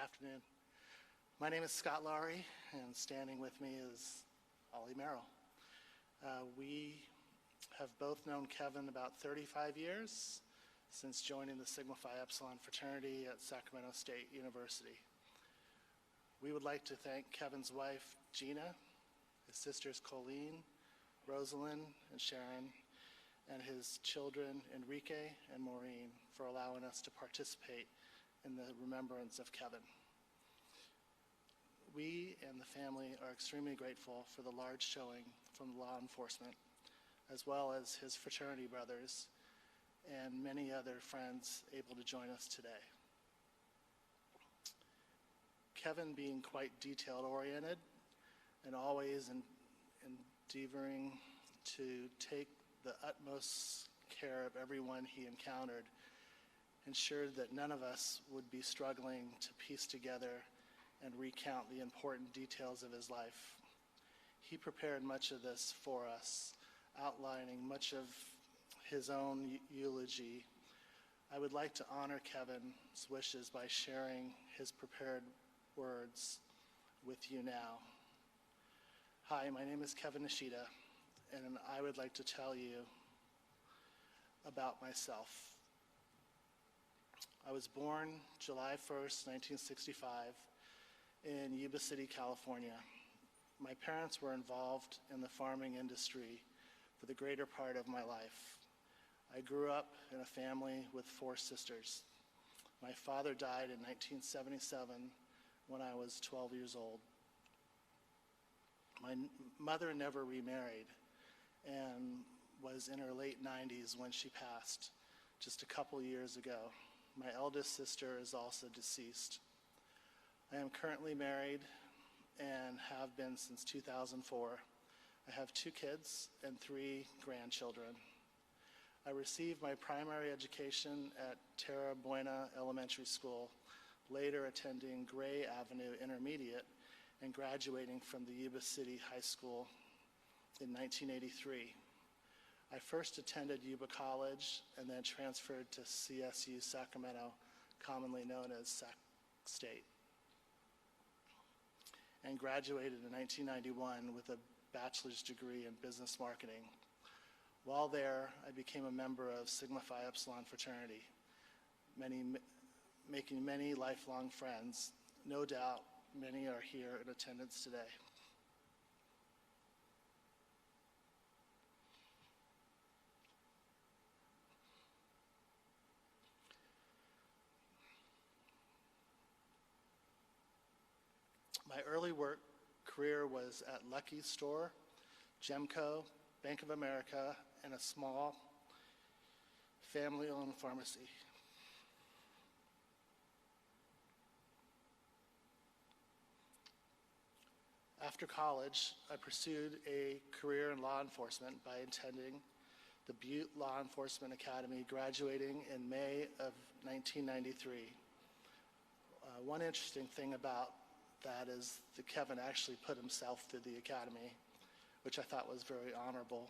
afternoon. My name is Scott Lawrie, and standing with me is Ollie Merrill. We have both known Kevin about 35 years since joining the Sigma Phi Epsilon fraternity at Sacramento State University. We would like to thank Kevin's wife, Gina, his sisters, Colleen, Rosalind, and Sharon, and his children, Enrique and Maureen, for allowing us to participate in the remembrance of Kevin. We and the family are extremely grateful for the large showing from law enforcement, as well as his fraternity brothers and many other friends able to join us today. Kevin, being quite detail-oriented and always endeavoring to take the utmost care of everyone he encountered, ensured that none of us would be struggling to piece together and recount the important details of his life. He prepared much of this for us, outlining much of his own eulogy. I would like to honor Kevin's wishes by sharing his prepared words with you now. Hi, my name is Kevin Nishita, and I would like to tell you about myself. I was born July 1st, 1965, in Yuba City, California. My parents were involved in the farming industry for the greater part of my life. I grew up in a family with 4 sisters. My father died in 1977 when I was 12 years old. My mother never remarried and was in her late 90s when she passed just a couple years ago. My eldest sister is also deceased. I am currently married and have been since 2004. I have 2 kids and 3 grandchildren. I received my primary education at Terra Buena Elementary School, later attending Gray Avenue Intermediate and graduating from the Yuba City High School in 1983. I first attended Yuba College and then transferred to CSU Sacramento, commonly known as Sac State, and graduated in 1991 with a bachelor's degree in business marketing. While there, I became a member of Sigma Phi Epsilon fraternity, making many lifelong friends. No doubt many are here in attendance today. My early work career was at Lucky's Store, Gemco, Bank of America, and a small family-owned pharmacy. After college, I pursued a career in law enforcement by attending the Butte Law Enforcement Academy, graduating in May of 1993. One interesting thing about that is that Kevin actually put himself through the academy, which I thought was very honorable.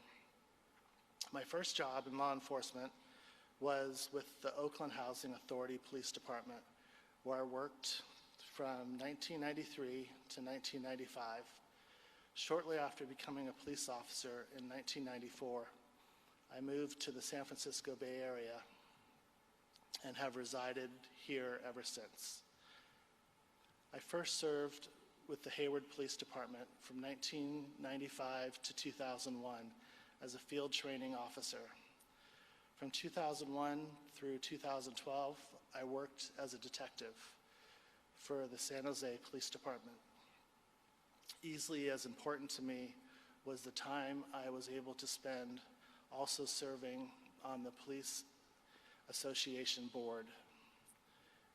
My first job in law enforcement was with the Oakland Housing Authority Police Department, where I worked from 1993 to 1995. Shortly after becoming a police officer in 1994, I moved to the San Francisco Bay Area and have resided here ever since. I first served with the Hayward Police Department from 1995 to 2001 as a field training officer. From 2001 through 2012, I worked as a detective for the San Jose Police Department. Easily as important to me was the time I was able to spend also serving on the Police Association Board.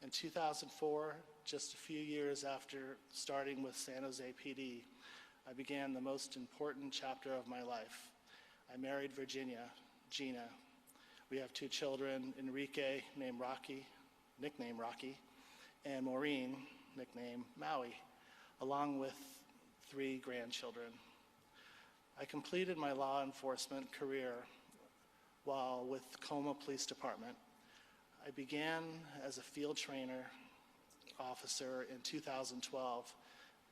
In 2004, just a few years after starting with San Jose PD, I began the most important chapter of my life. I married Virginia, Gina. We have 2 children, Enrique, nicknamed Rocky, and Maureen, nicknamed Maui, along with 3 grandchildren. I completed my law enforcement career while with Coma Police Department. I began as a field trainer officer in 2012,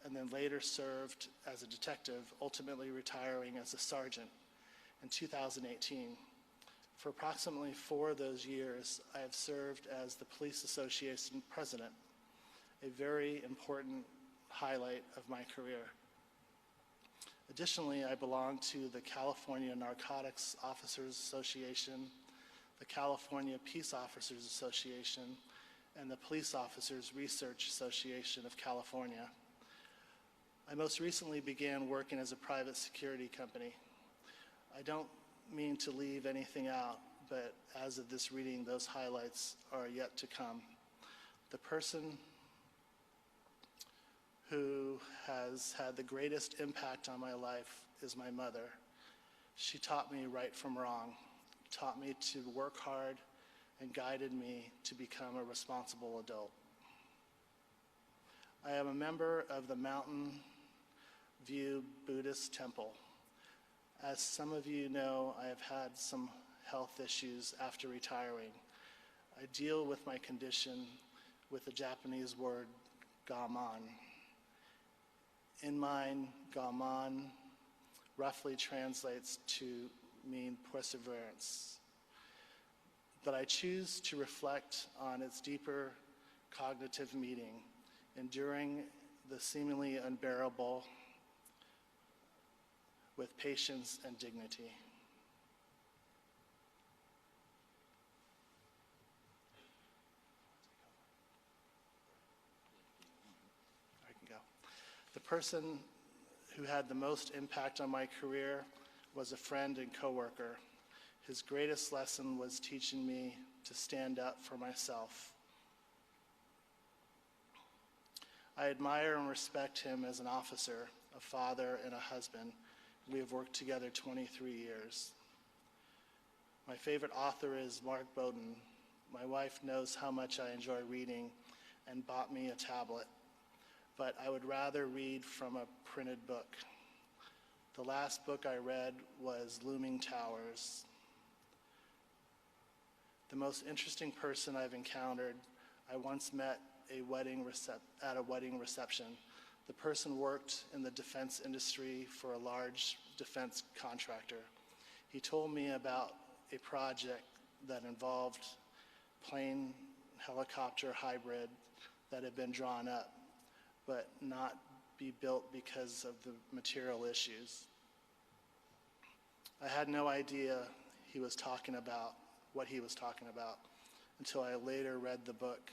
and then later served as a detective, ultimately retiring as a sergeant in 2018. For approximately 4 of those years, I have served as the Police Association president, a very important highlight of my career. Additionally, I belong to the California Narcotics Officers Association, the California Peace Officers Association, and the Police Officers Research Association of California. I most recently began working as a private security company. I don't mean to leave anything out, but as of this reading, those highlights are yet to come. The person who has had the greatest impact on my life is my mother. She taught me right from wrong, taught me to work hard, and guided me to become a responsible adult. I am a member of the Mountain View Buddhist Temple. As some of you know, I have had some health issues after retiring. I deal with my condition with the Japanese word gaman. In mine, gaman roughly translates to mean perseverance. But I choose to reflect on its deeper cognitive meaning, enduring the seemingly unbearable with patience and dignity. I can go. The person who had the most impact on my career was a friend and coworker. His greatest lesson was teaching me to stand up for myself. I admire and respect him as an officer, a father, and a husband. We have worked together 23 years. My favorite author is Mark Bowden. My wife knows how much I enjoy reading and bought me a tablet, but I would rather read from a printed book. The last book I read was Looming Towers. The most interesting person I've encountered, I once met at a wedding reception. The person worked in the defense industry for a large defense contractor. He told me about a project that involved plane helicopter hybrid that had been drawn up, but not be built because of the material issues. I had no idea what he was talking about until I later read the book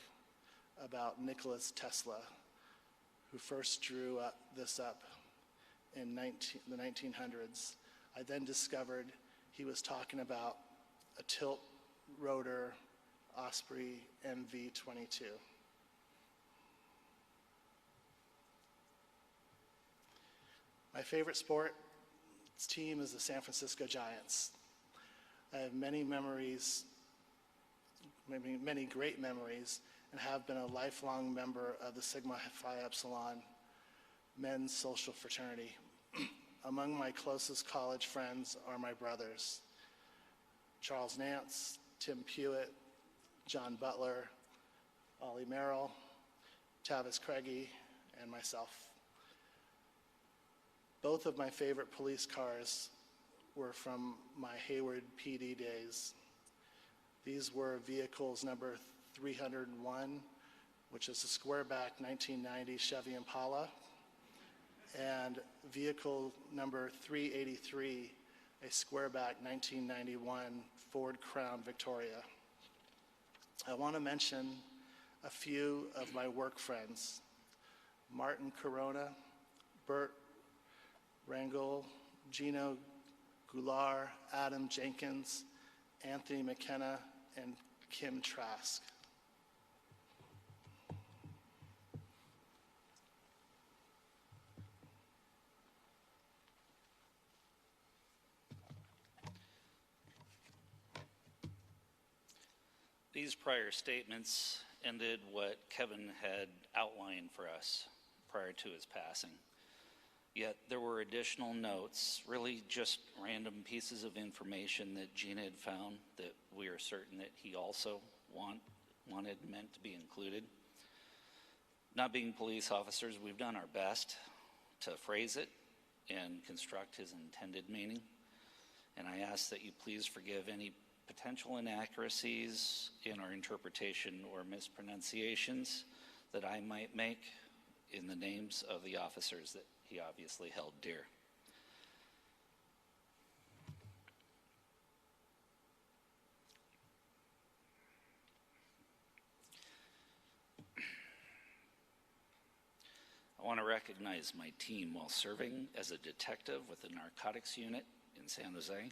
about Nikola Tesla, who first drew this up in the 1900s. I then discovered he was talking about a tilt rotor Osprey MV-22. My favorite sports team is the San Francisco Giants. I have many memories, many great memories, and have been a lifelong member of the Sigma Phi Epsilon men's social fraternity. Among my closest college friends are my brothers, Charles Nance, Tim Pewitt, John Butler, Ollie Merrill, Tavis Craigie, and myself. Both of my favorite police cars were from my Hayward PD days. These were vehicles number 301, which is a squareback 1990 Chevy Impala, and vehicle number 383, a squareback 1991 Ford Crown Victoria. I want to mention a few of my work friends: Martin Corona, Bert Rangel, Gino Goulart, Adam Jenkins, Anthony McKenna, and Kim Trask. These prior statements ended what Kevin had outlined for us prior to his passing. Yet there were additional notes, really just random pieces of information that Gina had found that we are certain that he also wanted meant to be included. Not being police officers, we've done our best to phrase it and construct his intended meaning. And I ask that you please forgive any potential inaccuracies in our interpretation or mispronunciations that I might make in the names of the officers that he obviously held dear. I want to recognize my team while serving as a detective with the narcotics unit in San Jose.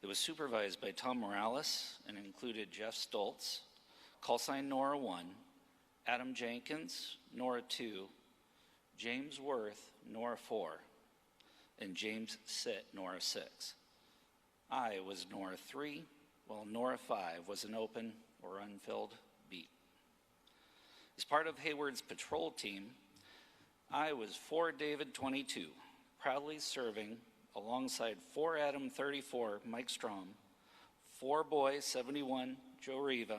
It was supervised by Tom Morales and included Jeff Stoltz, call sign Nora 1, Adam Jenkins, Nora 2, James Worth, Nora 4, and James Sitt, Nora 6. I was Nora 3, while Nora 5 was an open or unfilled beat. As part of Hayward's patrol team, I was 4 David 22, proudly serving alongside 4 Adam 34 Mike Strom, 4 Boy 71 Joe Riva,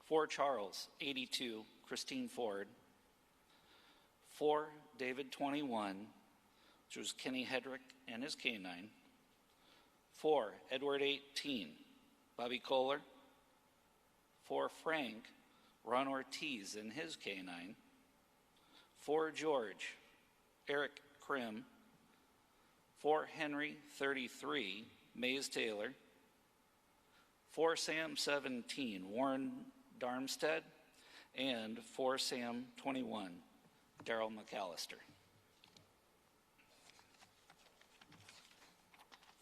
4 Charles 82 Christine Ford, 4 David 21, which was Kenny Hedrick and his K9, 4 Edward 18 Bobby Kohler, 4 Frank Ron Ortiz and his K9, 4 George Eric Krim, 4 Henry 33 Mays Taylor, 4 Sam 17 Warren Darmstead, and 4 Sam 21 Daryl McAllister.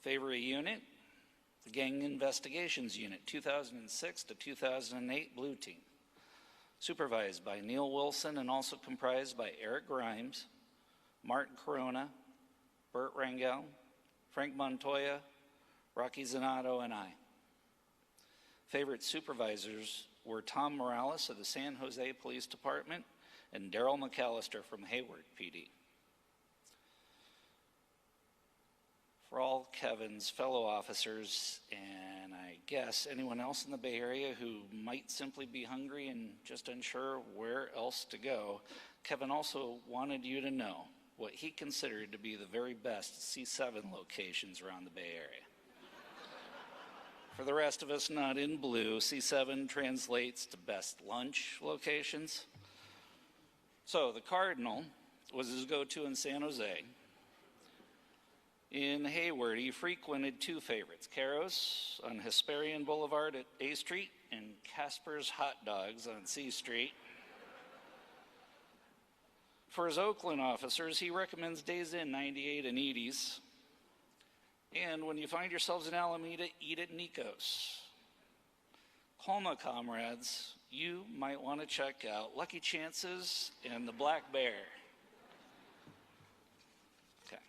Favorite unit? The Gang Investigations Unit, 2006 to 2008 Blue Team. Supervised by Neil Wilson and also comprised by Eric Grimes, Martin Corona, Burt Rangel, Frank Montoya, Rocky Zanato, and I. Favorite supervisors were Tom Morales of the San Jose Police Department and Daryl McAllister from Hayward PD. For all Kevin's fellow officers, and I guess anyone else in the Bay Area who might simply be hungry and just unsure where else to go, Kevin also wanted you to know what he considered to be the very best C7 locations around the Bay Area. For the rest of us not in blue, C7 translates to best lunch locations. So the Cardinal was his go-to in San Jose. In Hayward, he frequented 2 favorites, Caro's on Hesperian Boulevard at A Street and Casper's Hot Dogs on C Street. For his Oakland officers, he recommends Days Inn 98 and Edie's. And when you find yourselves in Alameda, eat at Nico's. Colma comrades, you might want to check out Lucky Chances and the Black Bear. Okay.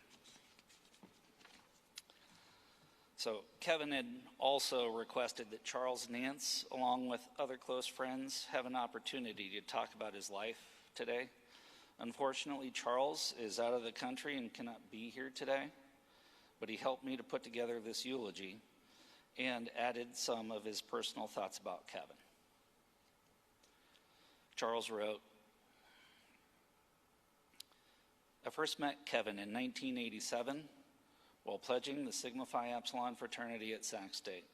So Kevin had also requested that Charles Nance, along with other close friends, have an opportunity to talk about his life today. Unfortunately, Charles is out of the country and cannot be here today, but he helped me to put together this eulogy and added some of his personal thoughts about Kevin. Charles wrote, I first met Kevin in 1987 while pledging the Sigma Phi Epsilon fraternity at Sac State.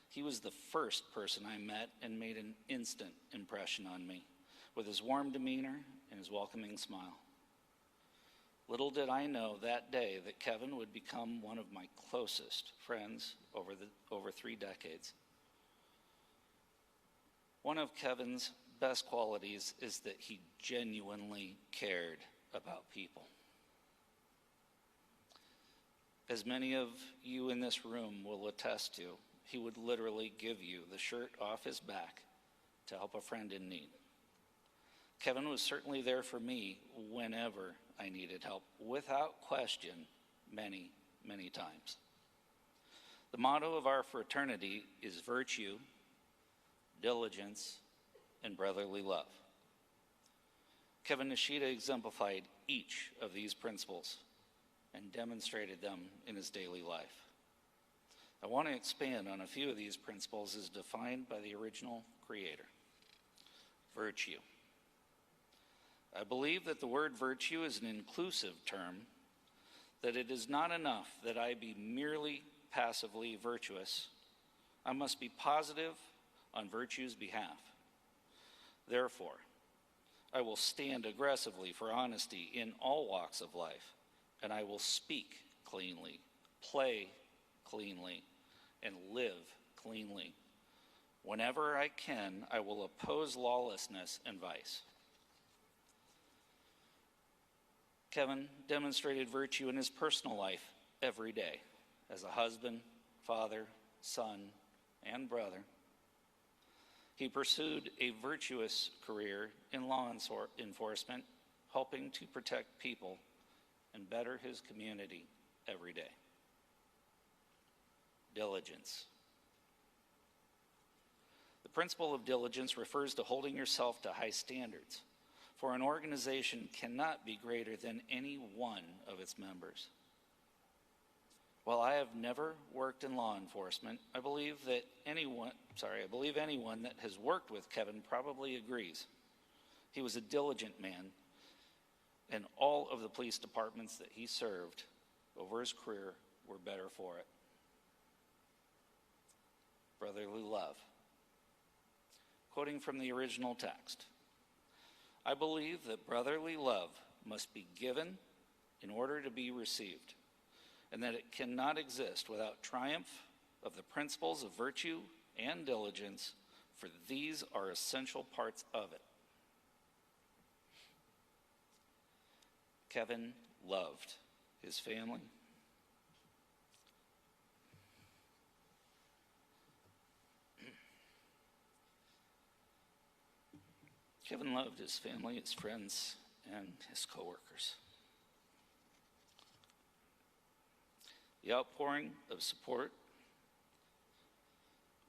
He was the first person I met and made an instant impression on me with his warm demeanor and his welcoming smile. Little did I know that day that Kevin would become one of my closest friends over 3 decades. One of Kevin's best qualities is that he genuinely cared about people. As many of you in this room will attest to, he would literally give you the shirt off his back to help a friend in need. Kevin was certainly there for me whenever I needed help, without question, many, many times. The motto of our fraternity is virtue, diligence, and brotherly love. Kevin Nishita exemplified each of these principles and demonstrated them in his daily life. I want to expand on a few of these principles as defined by the original creator. Virtue. I believe that the word virtue is an inclusive term, that it is not enough that I be merely passively virtuous. I must be positive on virtue's behalf. Therefore, I will stand aggressively for honesty in all walks of life, and I will speak cleanly, play cleanly, and live cleanly. Whenever I can, I will oppose lawlessness and vice. Kevin demonstrated virtue in his personal life every day as a husband, father, son, and brother. He pursued a virtuous career in law enforcement, helping to protect people and better his community every day. Diligence. The principle of diligence refers to holding yourself to high standards, for an organization cannot be greater than any one of its members. While I have never worked in law enforcement, I believe anyone that has worked with Kevin probably agrees. He was a diligent man, and all of the police departments that he served over his career were better for it. Brotherly love. Quoting from the original text, I believe that brotherly love must be given in order to be received, and that it cannot exist without triumph of the principles of virtue and diligence, for these are essential parts of it. Kevin loved his family. Kevin loved his family, his friends, and his coworkers. The outpouring of support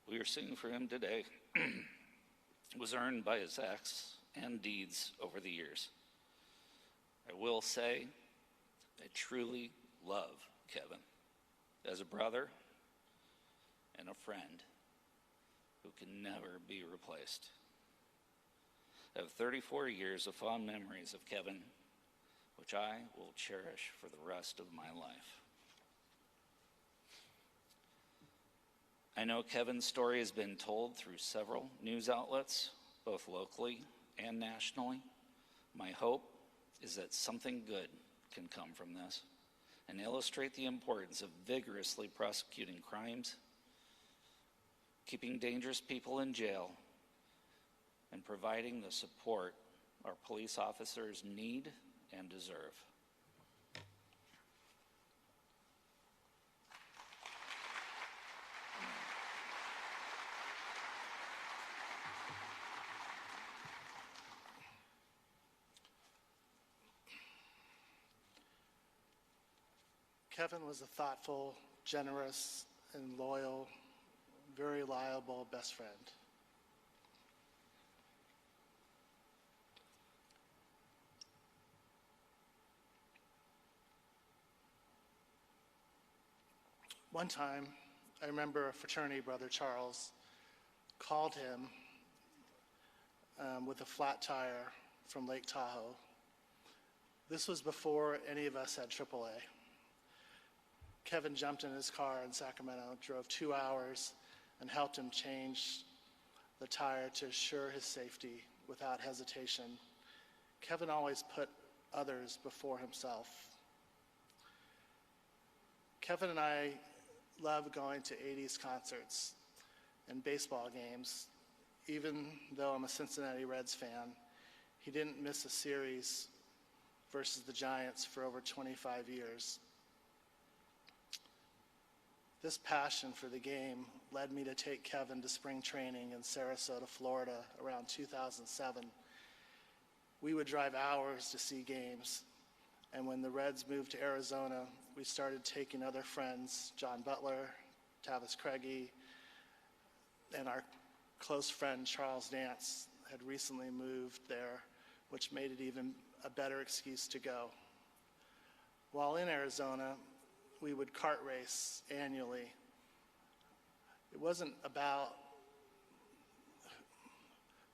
we are seeing for him today was earned by his acts and deeds over the years. I will say, I truly love Kevin as a brother and a friend who can never be replaced. I have 34 years of fond memories of Kevin, which I will cherish for the rest of my life. I know Kevin's story has been told through several news outlets, both locally and nationally. My hope is that something good can come from this and illustrate the importance of vigorously prosecuting crimes, keeping dangerous people in jail, and providing the support our police officers need and deserve. Kevin was a thoughtful, generous, and loyal, very reliable best friend. One time, I remember a fraternity brother, Charles, called him with a flat tire from Lake Tahoe. This was before any of us had AAA. Kevin jumped in his car in Sacramento, drove 2 hours, and helped him change the tire to assure his safety without hesitation. Kevin always put others before himself. Kevin and I love going to 80s concerts and baseball games. Even though I'm a Cincinnati Reds fan, he didn't miss a series versus the Giants for over 25 years. This passion for the game led me to take Kevin to spring training in Sarasota, Florida around 2007. We would drive hours to see games, and when the Reds moved to Arizona, we started taking other friends, John Butler, Tavis Craigie, and our close friend Charles Dance had recently moved there, which made it even a better excuse to go. While in Arizona, we would kart race annually. It wasn't about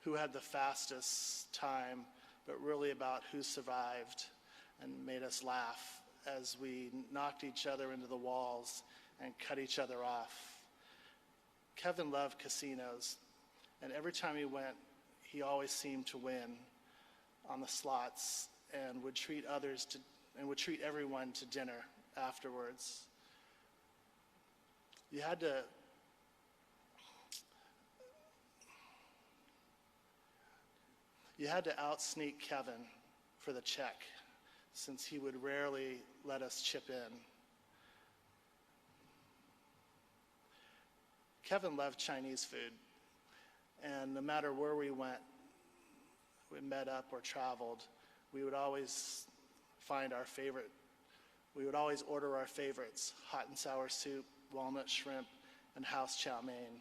who had the fastest time, but really about who survived and made us laugh as we knocked each other into the walls and cut each other off. Kevin loved casinos, and every time he went, he always seemed to win on the slots and would treat everyone to dinner afterwards. You had to out-sneak Kevin for the check, since he would rarely let us chip in. Kevin loved Chinese food, and no matter where we went, we met up or traveled, we would always order our favorites: hot and sour soup, walnut shrimp, and house chow mein.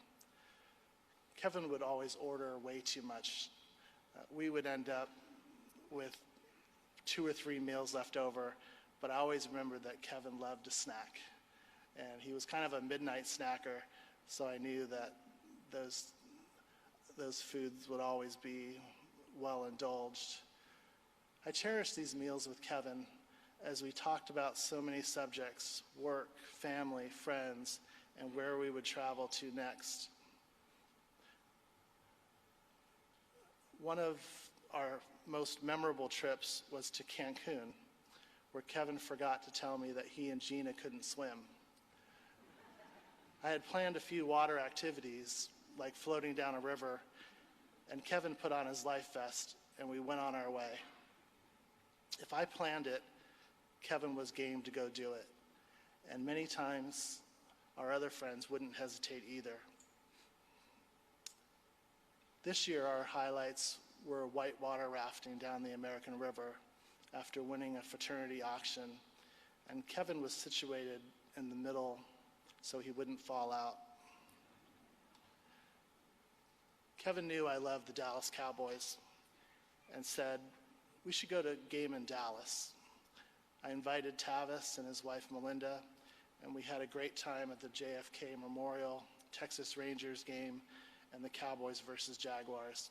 Kevin would always order way too much. We would end up with 2 or 3 meals left over, but I always remembered that Kevin loved to snack. And he was kind of a midnight snacker, so I knew that those foods would always be well indulged. I cherished these meals with Kevin as we talked about so many subjects: work, family, friends, and where we would travel to next. One of our most memorable trips was to Cancun, where Kevin forgot to tell me that he and Gina couldn't swim. I had planned a few water activities, like floating down a river, and Kevin put on his life vest, and we went on our way. If I planned it, Kevin was game to go do it, and many times our other friends wouldn't hesitate either. This year, our highlights were whitewater rafting down the American River after winning a fraternity auction, and Kevin was situated in the middle so he wouldn't fall out. Kevin knew I loved the Dallas Cowboys and said, "We should go to a game in Dallas." I invited Tavis and his wife Melinda, and we had a great time at the JFK Memorial, Texas Rangers game, and the Cowboys versus Jaguars,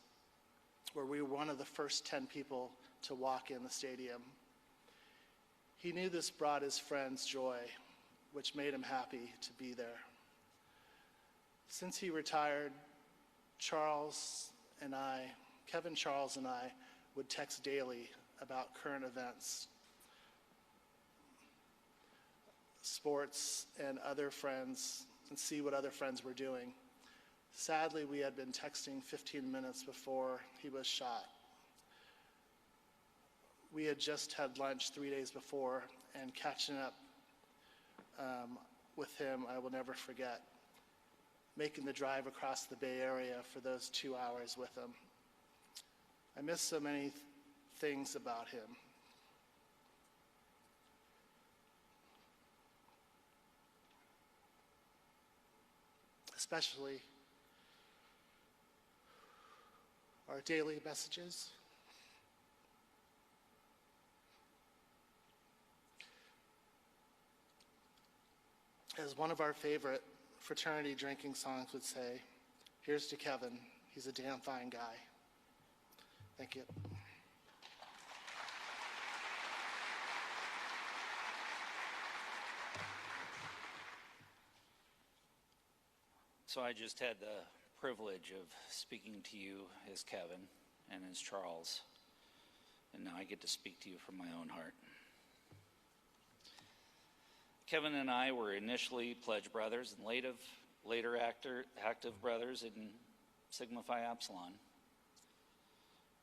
where we were one of the first 10 people to walk in the stadium. He knew this brought his friends joy, which made him happy to be there. Since he retired, Kevin, Charles, and I would text daily about current events, sports, and other friends, and see what other friends were doing. Sadly, we had been texting 15 minutes before he was shot. We had just had lunch 3 days before, and catching up with him, I will never forget, making the drive across the Bay Area for those 2 hours with him. I miss so many things about him. Especially our daily messages. As one of our favorite fraternity drinking songs would say, "Here's to Kevin, he's a damn fine guy." Thank you. So I just had the privilege of speaking to you as Kevin and as Charles, and now I get to speak to you from my own heart. Kevin and I were initially pledge brothers and later active brothers in Sigma Phi Epsilon.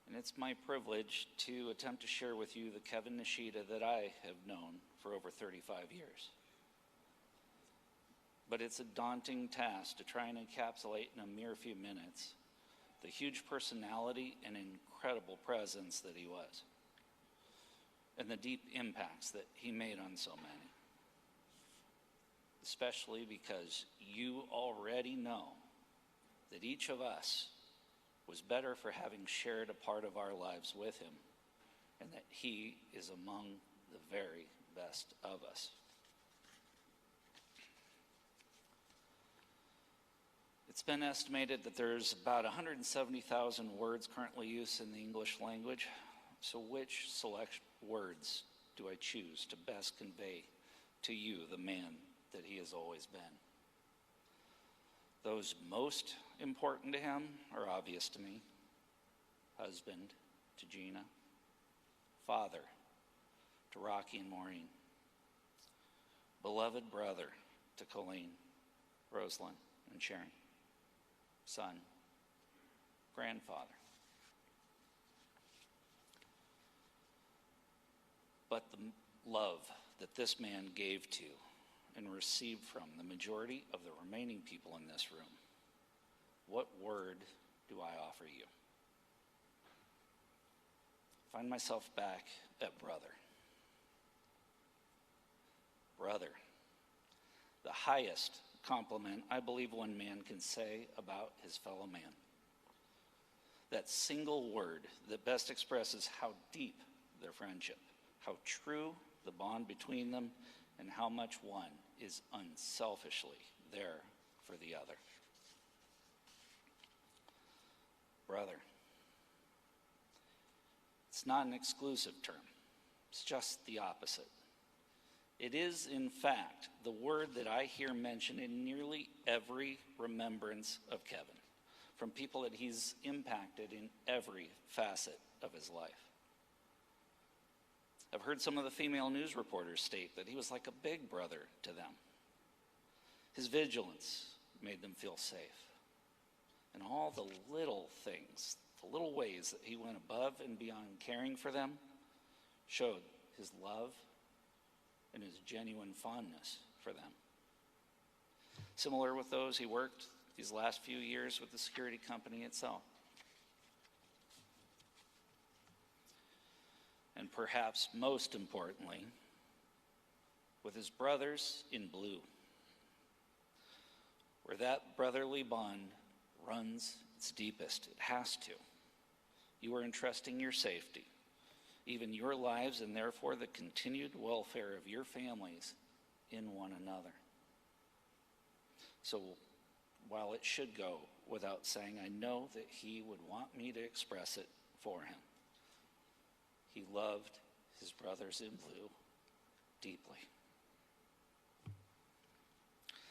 And it's my privilege to attempt to share with you the Kevin Nishita that I have known for over 35 years. But it's a daunting task to try and encapsulate in a mere few minutes the huge personality and incredible presence that he was, and the deep impacts that he made on so many. Especially because you already know that each of us was better for having shared a part of our lives with him, and that he is among the very best of us. It's been estimated that there's about 170,000 words currently used in the English language, So which select words do I choose to best convey to you the man that he has always been? Those most important to him are obvious to me. Husband to Gina, father to Rocky and Maureen, beloved brother to Colleen, Rosalind, and Sharon, son, grandfather. But the love that this man gave to and received from the majority of the remaining people in this room, what word do I offer you? Find myself back at brother. Brother, the highest compliment I believe one man can say about his fellow man. That single word that best expresses how deep their friendship, how true the bond between them, and how much one is unselfishly there for the other. Brother. It's not an exclusive term. It's just the opposite. It is, in fact, the word that I hear mentioned in nearly every remembrance of Kevin, from people that he's impacted in every facet of his life. I've heard some of the female news reporters state that he was like a big brother to them. His vigilance made them feel safe. And all the little things, the little ways that he went above and beyond caring for them, showed his love and his genuine fondness for them. Similar with those he worked these last few years with the security company itself. And perhaps most importantly, with his brothers in blue, where that brotherly bond runs its deepest. It has to. You are entrusting your safety, even your lives, and therefore the continued welfare of your families in one another. So while it should go without saying, I know that he would want me to express it for him. He loved his brothers in blue deeply.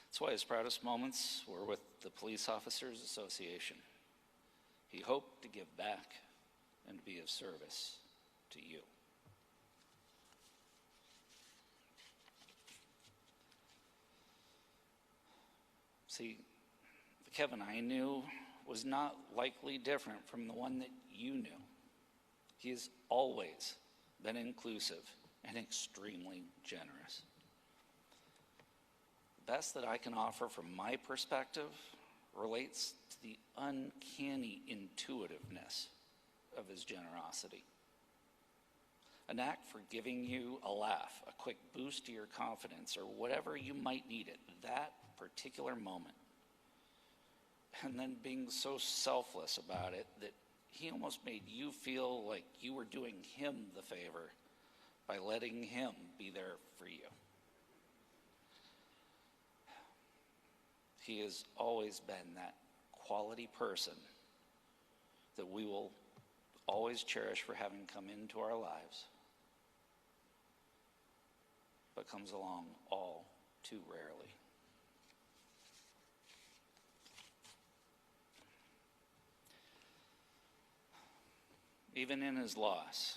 That's why his proudest moments were with the Police Officers Association. He hoped to give back and be of service to you. See, the Kevin I knew was not likely different from the one that you knew. He has always been inclusive and extremely generous. The best that I can offer from my perspective relates to the uncanny intuitiveness of his generosity. A knack for giving you a laugh, a quick boost to your confidence, or whatever you might need at that particular moment. And then being so selfless about it that he almost made you feel like you were doing him the favor by letting him be there for you. He has always been that quality person that we will always cherish for having come into our lives, but comes along all too rarely. Even in his loss,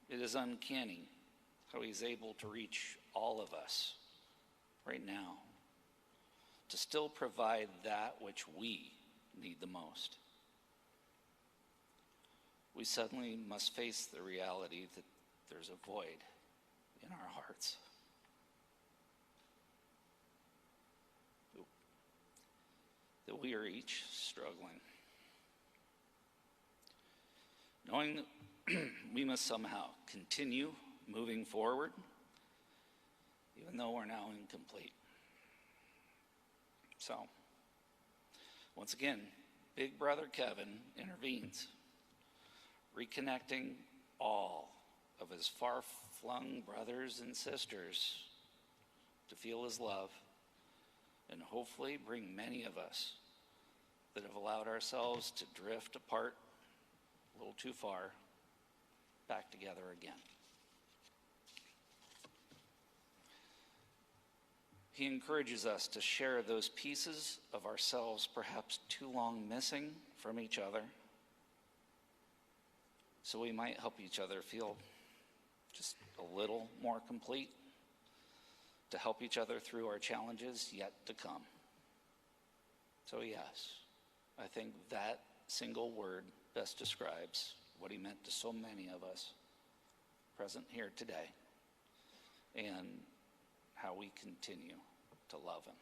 it is uncanny how he's able to reach all of us right now, to still provide that which we need the most. We suddenly must face the reality that there's a void in our hearts. That we are each struggling. Knowing that we must somehow continue moving forward, even though we're now incomplete. So, once again, Big Brother Kevin intervenes, reconnecting all of his far-flung brothers and sisters to feel his love, and hopefully bring many of us that have allowed ourselves to drift apart a little too far back together again. He encourages us to share those pieces of ourselves perhaps too long missing from each other, so we might help each other feel just a little more complete, to help each other through our challenges yet to come. So yes, I think that single word best describes what he meant to so many of us present here today, and how we continue to love him.